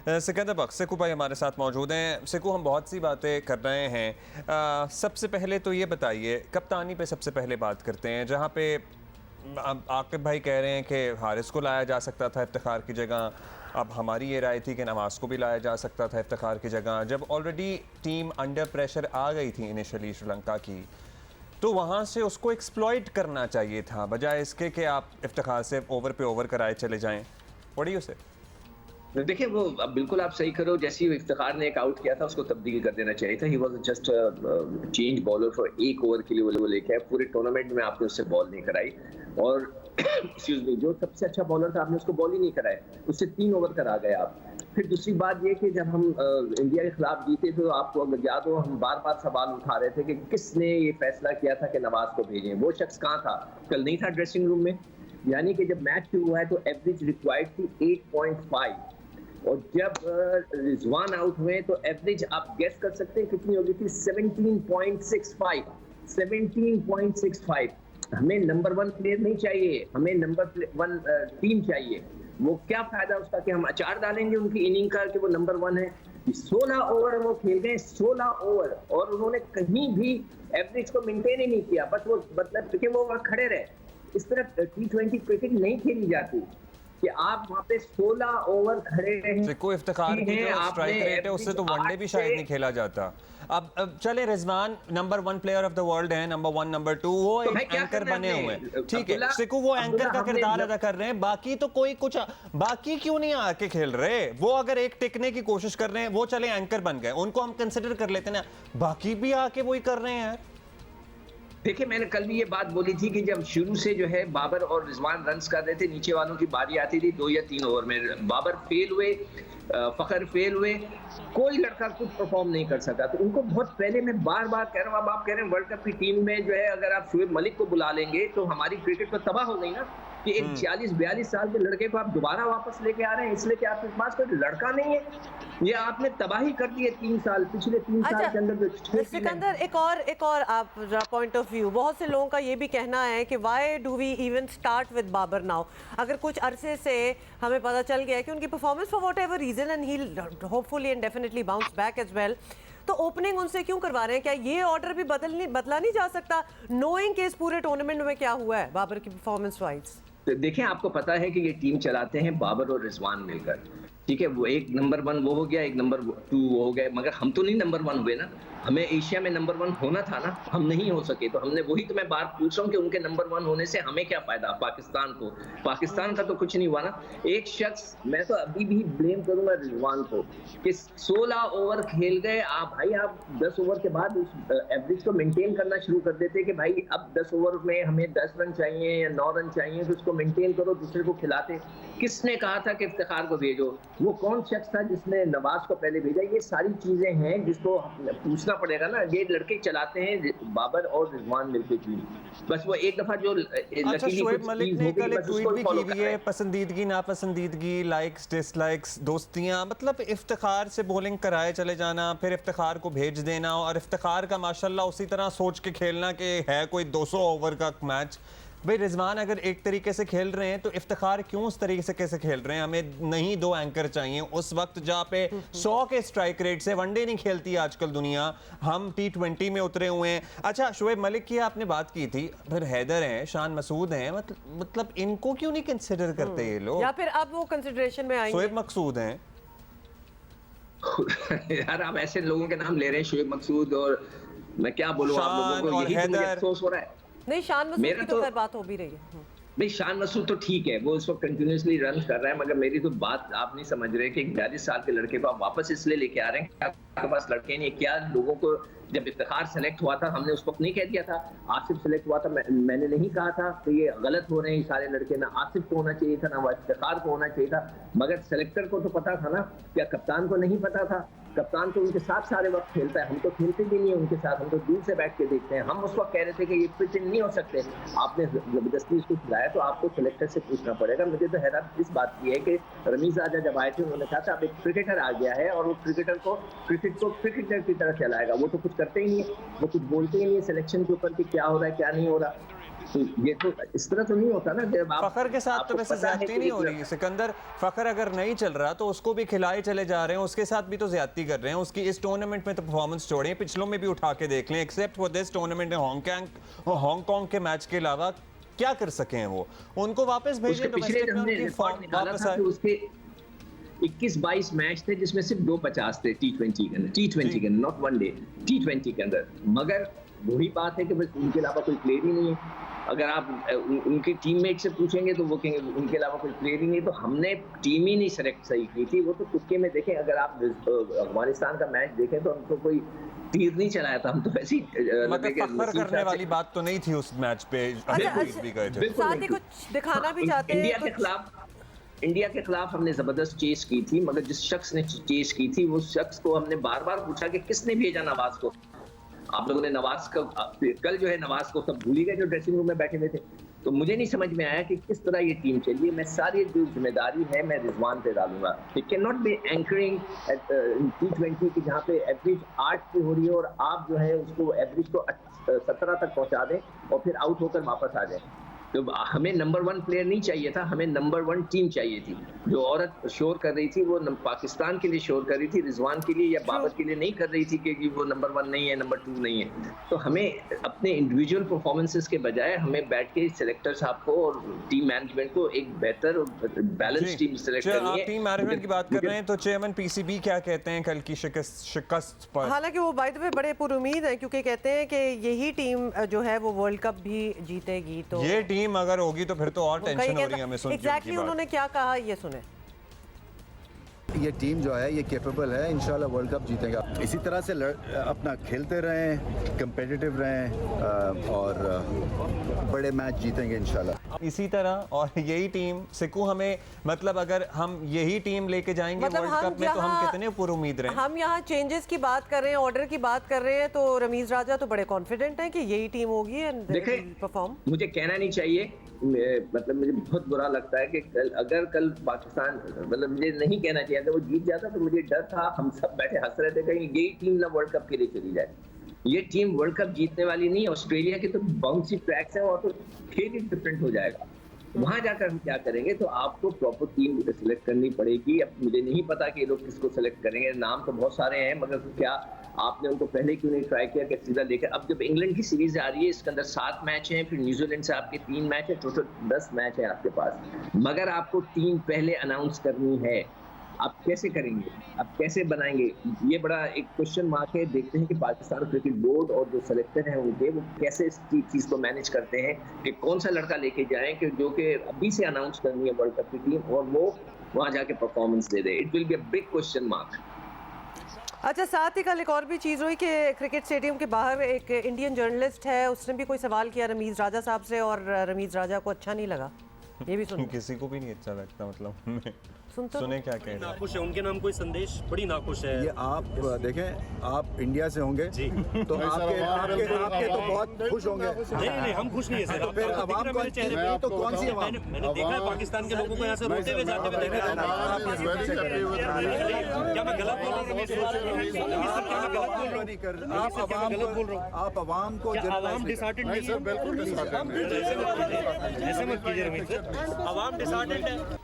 सिकंदर बख्श सिकू भाई हमारे साथ मौजूद हैं। सिकू, हम बहुत सी बातें कर रहे हैं। सबसे पहले तो ये बताइए, कप्तानी पे सबसे पहले बात करते हैं, जहाँ पे आकिब भाई कह रहे हैं कि हारिस को लाया जा सकता था इफ्तिखार की जगह। अब हमारी ये राय थी कि नवाज़ को भी लाया जा सकता था इफ्तिखार की जगह। जब ऑलरेडी टीम अंडर प्रेशर आ गई थी इनिशियली श्रीलंका की, तो वहाँ से उसको एक्सप्लॉइट करना चाहिए था, बजाय इसके कि आप इफ्तिखार से ओवर पे ओवर कराए चले जाएं। व्हाट डू यू से? देखिए, वो अब बिल्कुल आप सही करो। जैसे ही इफ्तिखार ने एक आउट किया था, उसको तब्दील कर देना चाहिए था। He was just change bowler for एक ओवर के लिए वो लेके आए। पूरे टूर्नामेंट में आपने उससे बॉल नहीं कराई और एक्सक्यूज मी, जो सबसे अच्छा बॉलर था आपने उसको बॉल ही नहीं कराया, उससे 3 ओवर करा गए आप। फिर दूसरी बात ये कि जब हम इंडिया के खिलाफ जीते तो आपको अगर याद हो, हम बार बार सवाल उठा रहे थे कि किसने ये फैसला किया था कि नवाज को भेजें। वो शख्स कहाँ था? कल नहीं था ड्रेसिंग रूम में। यानी कि जब मैच शुरू हुआ है तो एवरेज रिक्वायर्ड थी 8.5 और जब रिजवान आउट हुए तो एवरेज आप गेस कर सकते हैं कितनी होगी थी? 17.65। 17.65। हमें नंबर 1 प्लेयर नहीं चाहिए, हमें नंबर 1 टीम चाहिए। वो क्या फायदा उसका कि हम अचार डालेंगे उनकी इनिंग का कि वो नंबर 1 है। 16 ओवर वो खेल गए, 16 ओवर, और उन्होंने कहीं भी एवरेज को मेंटेन ही नहीं किया। बस वो मतलब कि वो वहां खड़े रहे। इस तरह T20 क्रिकेट नहीं खेली जाती कि आप वहां पे 16 ओवर खड़े रहे। कोई इफ्तिखार की जो स्ट्राइक रेट है उससे तो वनडे भी शायद नहीं खेला जाता। अब चले, Rizwan number 1 player of the world है, नंबर 1 नंबर 2, वो एक एंकर बने हुए हैं, ठीक है। सिकू वो एंकर का किरदार अदा कर रहे हैं, बाकी तो कोई कुछ, बाकी क्यों नहीं आके खेल रहे? वो अगर एक टिकने की कोशिश कर रहे हैं, वो चले एंकर बन गए, उनको हम कंसिडर कर लेते ना, बाकी भी आके वही कर रहे हैं। देखिए, मैंने कल भी ये बात बोली थी कि जब शुरू से जो है बाबर और रिजवान रन्स कर रहे थे, नीचे वालों की बारी आती थी 2 या 3 ओवर में। बाबर फेल हुए, फखर फेल हुए, कोई लड़का कुछ परफॉर्म नहीं कर सका। तो उनको बहुत पहले, मैं बार बार कह रहा हूँ, अब आप कह रहे हैं वर्ल्ड कप की टीम में जो है अगर आप शुएब मलिक को बुला लेंगे तो हमारी क्रिकेट तो तबाह हो गई ना। कि एक 40-42 साल के लड़के को आप दोबारा वापस लेके आ रहे हैं इसलिए कि आपके पास कोई लड़का नहीं है। ये आपने तबाही कर दी है 3 साल, पिछले 3 साल के अंदर। सिकंदर, एक और आप पॉइंट ऑफ व्यू, बहुत से लोगों का ये भी कहना है कि why do we even start with Babar now? अगर कुछ अरसे से हमें पता चल गया है कि उनकी performance for whatever reason and he hopefully and definitely bounce back as well, तो ओपनिंग उनसे क्यों करवा रहे हैं? क्या ये ऑर्डर भी बदला नहीं जा सकता, नोइंग कि इस पूरे टूर्नामेंट में क्या हुआ है बाबर की परफॉर्मेंस वाइज? तो देखें, आपको पता है कि ये टीम चलाते हैं बाबर और रिजवान मिलकर, ठीक है। वो एक नंबर 1 वो हो गया, एक नंबर 2 वो हो गए, मगर हम तो नहीं नंबर 1 हुए ना। हमें एशिया में नंबर 1 होना था ना, हम नहीं हो सके। तो हमने, वही तो मैं बात पूछ रहा हूँ कि उनके नंबर 1 होने से हमें क्या फायदा? पाकिस्तान का तो कुछ नहीं हुआ ना। एक शख्स, मैं तो अभी भी ब्लेम करूंगा रिजवान को कि 16 ओवर खेल गए आप। भाई आप 10 ओवर के बाद उस एवरेज को मेंटेन करना शुरू कर देते कि भाई अब 10 ओवर में हमें 10 रन चाहिए या 9 रन चाहिए, तो उसको मेंटेन करो, दूसरे को खिलाते। किसने कहा था कि इफ्तिखार को भेजो? वो कौन शख्स था जिसने नवाज को पहले भेजा? ये सारी चीजें हैं जिसको पूछना पड़ेगा ना। ये लड़के चलाते हैं बाबर और रिजवान मिलकर टीम। बस वो एक दफा जो अच्छा, शोएब मलिक ने कल एक ट्वीट भी की हुई है, पसंदीदगी नापसंदीदगी, लाइक्स डिसलाइक्स, दोस्तियां, मतलब इफ्तिखार से बॉलिंग कराए चले जाना, फिर इफ्तिखार को भेज देना, और इफ्तिखार का माशाल्लाह उसी तरह सोच के खेलना कि है कोई 200 ओवर का मैच। भाई रिजवान अगर एक तरीके से खेल रहे हैं तो इफ्तिखार क्यों उस तरीके से कैसे खेल रहे हैं? हमें नहीं 2 एंकर चाहिए उस वक्त जहाँ पे 100 के स्ट्राइक रेट से वनडे नहीं खेलती आजकल दुनिया, हम T20 में उतरे हुए हैं। अच्छा, शोएब मलिक की आपने बात की थी, फिर हैदर हैं, शान मसूद हैं, मतलब इनको क्यों नहीं कंसिडर करते ये लोग? या फिर अब वो कंसिडरेशन में आएंगे? शोएब मकसूद हैं यार, आप ऐसे लोगों के नाम ले रहे हैं, शोएब मकसूद, और मैं क्या बोलूं आप लोगों को? यही तो मुझे अफसोस हो रहा है। नहीं, शान मसूद की तो खैर बात हो भी रही है। भाई शान मसूद तो ठीक है, वो इस वक्त कंटिन्यूसली रन कर रहा है, मगर मेरी तो बात आप नहीं समझ रहे कि 42 साल के लड़के को आप वापस इसलिए लेके आ रहे हैं कि आपके पास लड़के नहीं। क्या लोगों को जब इफ्तिखार सेलेक्ट हुआ था, हमने उस वक्त नहीं कह दिया था? आसिफ सेलेक्ट हुआ था, मैंने नहीं कहा था कि ये गलत हो रहे हैं सारे लड़के, ना आसिफ को होना चाहिए था, ना इफ्तिखार को होना चाहिए था। मगर सेलेक्टर को तो पता था ना, क्या कप्तान को नहीं पता था? कप्तान तो उनके साथ सारे वक्त खेलता है, हम तो खेलते भी नहीं है उनके साथ, हम तो दूर से बैठ के देखते हैं। हम उस वक्त कह रहे थे कि ये फिट इन नहीं हो सकते, आपने जबरदस्ती इसको खिलाया, तो आपको सेलेक्टर से पूछना पड़ेगा। मुझे तो हैरान इस बात की है कि रमीज आजा जब आए थे उन्होंने कहा था अब एक क्रिकेटर आ गया है और वो क्रिकेटर को क्रिकेटर की तरह चलाएगा। वो तो कुछ करते ही नहीं है, वो कुछ बोलते ही नहीं है सिलेक्शन के ऊपर कि क्या हो रहा है क्या नहीं हो रहा। तो ये तो इस तरह तो नहीं होता ना जब आप फखर के साथ तो आपको वैसे पता है ज्यादती कि नहीं एक हो रही। सिकंदर फखर अगर नहीं चल रहा तो उसको भी खिलाए चले जा रहे हैं, उसके साथ भी तो ज्यादती कर रहे हैं। उसकी इस टूर्नामेंट में तो परफॉर्मेंस छोड़े हैं, पिछलों में भी उठा के देख लें। Except for this tournament Hong Kong के मैच के अलावा क्या कर सके हैं वो? उनको वापस भेजें उसके पिछले डोमेस्टिक में, हमने उनकी रिकॉर्ड फॉर्म निकाला वापस था आए। कि उसके 21-22 मैच थे जिसमें सिर्फ 250 थे T20 के अंदर, T20 के अंदर, नॉट वनडे, T20 के अंदर। मगर वही बात है कि बस उनके अलावा कोई प्लेयर ही नहीं है। अगर आप उनके टीममेट से पूछेंगे तो वो कहेंगे उनके अलावा कोई प्लेयर ही नहीं। तो हमने टीम ही नहीं सेलेक्ट सही की थी। वो तो तुक्के में देखें, अगर आप अफगानिस्तान का मैच देखें तो हमको कोई तीर नहीं चलाया था, हम तो वैसे ही मतलब फखर करने वाली बात तो नहीं थी उस मैच पे। भी गए थे। बिल्कुल साथ ही बिल्कुल। कुछ दिखाना भी चाहते इंडिया हैं के खिलाफ हमने जबरदस्त चेस की थी, मगर जिस शख्स ने चेस की थी वो शख्स को हमने बार बार पूछा कि किसने भेजा नवाज को। आप लोगों ने नवाज का कल जो है नवाज को सब भूल ही गए जो ड्रेसिंग रूम में बैठे हुए थे। तो मुझे नहीं समझ में आया कि किस तरह ये टीम चली है। मैं सारी जो जिम्मेदारी है मैं रिजवान पे डालूंगा। It can not be anchoring at T20 की जहाँ पे एवरेज 8 की हो रही है और आप जो है उसको एवरेज को 17 तक पहुंचा दें और फिर आउट होकर वापस आ जाए। तो हमें नंबर 1 प्लेयर नहीं चाहिए था, हमें नंबर 1 टीम चाहिए थी। जो औरत शोर कर रही थी वो पाकिस्तान के लिए शोर कर रही थी, रिजवान के लिए या बाबर के लिए नहीं कर रही थी कि वो नंबर 1 नहीं है, नंबर 2 नहीं है। तो हमें अपने इंडिविजुअल परफॉर्मेंसेस के बजाय हमें बैठ के सिलेक्टर साहब को और टीम मैनेजमेंट को एक बेहतर और बैलेंस टीम सिलेक्ट करनी है। आप टीम मैनेजमेंट की बात कर रहे हैं तो चेयरमैन पीसीबी क्या कहते हैं कल की शिकस्त पर? हालांकि वो बाय द वे बड़े पुरुमीद हैं क्योंकि कहते हैं कि यही टीम जो है वो वर्ल्ड कप भी जीतेगी। तो ये टीम अगर होगी तो फिर तो और टेंशन हो रही है हमें सुन के। एग्जैक्टली उन्होंने क्या कहा ये सुने। ये टीम जो है ये कैपेबल है, इंशाल्लाह वर्ल्ड कप जीतेगा। इसी तरह से अपना खेलते रहें, कंपेटिटिव रहें और बड़े मैच जीतेंगे इंशाल्लाह। इसी तरह और यही टीम सिकू हमें मतलब अगर हम यही टीम लेके जाएंगे मतलब वर्ल्ड कप में तो हम कितने पुरुमीद रहे। हम यहाँ चेंजेस की बात कर रहे हैं, ऑर्डर की बात कर रहे हैं, तो रमीज राजा तो बड़े कॉन्फिडेंट हैं कि यही टीम होगी एंड परफॉर्म। मुझे कहना नहीं चाहिए, मतलब मुझे बहुत बुरा लगता है कि कल पाकिस्तान, मतलब मुझे नहीं कहना चाहिए, अगर वो जीत जाता तो मुझे डर था, हम सब बैठे हंस रहे थे कहीं यही टीम ना वर्ल्ड कप के लिए चली जाए। ये टीम वर्ल्ड कप जीतने वाली नहीं है। ऑस्ट्रेलिया के तो बाउंसी ट्रैक्स हैं और तो खेल ही डिफरेंट हो जाएगा। वहां जाकर हम क्या करेंगे, तो आपको प्रॉपर टीम सिलेक्ट करनी पड़ेगी। अब मुझे नहीं पता कि ये लोग किसको सिलेक्ट करेंगे, नाम तो बहुत सारे हैं, मगर क्या आपने उनको पहले क्यों नहीं ट्राई किया कि सीधा लेकर। अब जब इंग्लैंड की सीरीज आ रही है इसके अंदर 7 मैच हैं, फिर न्यूजीलैंड से आपके 3 मैच है, टोटल 10 मैच है आपके पास। मगर आपको टीम पहले अनाउंस करनी है, आप कैसे करेंगे, आप कैसे बनाएंगे, ये बड़ा एक क्वेश्चन मार्क है। देखते हैं कि पाकिस्तान क्रिकेट बोर्ड और जो सेलेक्टर हैं उनके वो कैसे इस चीज को मैनेज करते हैं कि कौन सा लड़का लेके जाएं कि जो कि अभी से अनाउंस करनी है वर्ल्ड कप की टीम और वो वहां जाके performance they they. It will be a big question mark. अच्छा, साथ ही कल एक और भी चीज़ हुई कि क्रिकेट स्टेडियम के बाहर एक इंडियन जर्नलिस्ट है, उसने भी कोई सवाल किया रमीज राजा साहब से और रमीज राजा को अच्छा नहीं लगा। ये भी सुनो। किसी को भी नहीं अच्छा लगता, मतलब सुने क्या कह रहे हैं। नाखुश है, उनके नाम कोई संदेश बड़ी नाखुश है। ये आप देखें, आप इंडिया से होंगे तो आपके तो बहुत खुश होंगे। नहीं, हम खुश नहीं है सर। फिर अवाम को चेहरे पे तो कौन सी अवाम? मैंने देखा है पाकिस्तान के लोगों को यहाँ से रोते हुए जाते हुए देखा है। क्या मैं गलत बोल रहा हूँ? आप अवाम को आवाम डिसहार्टेंड नहीं है, बिल्कुल ऐसे मत कीजिए रमीज सर, आवाम डिसहार्टेंड है।